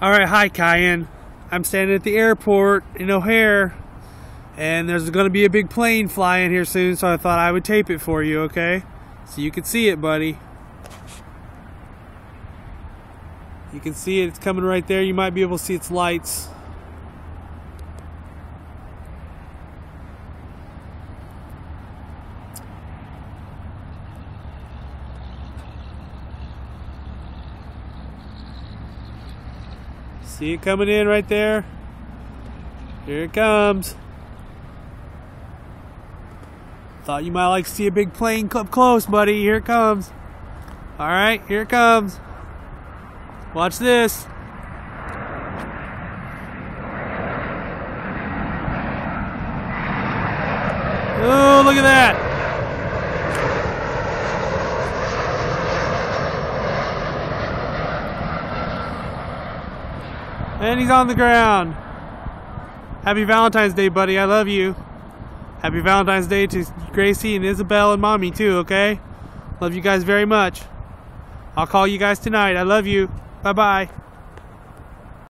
Alright, hi Cayenne. I'm standing at the airport in O'Hare, and there's going to be a big plane flying here soon, so I thought I would tape it for you, okay? So you can see it, buddy. You can see it, it's coming right there. You might be able to see its lights. See it coming in right there? Here it comes. Thought you might like to see a big plane up close, buddy. Here it comes. Alright, here it comes. Watch this. Oh, look at that. And he's on the ground. Happy Valentine's Day, buddy. I love you. Happy Valentine's Day to Gracie and Isabel and Mommy too, okay? Love you guys very much. I'll call you guys tonight. I love you. Bye-bye.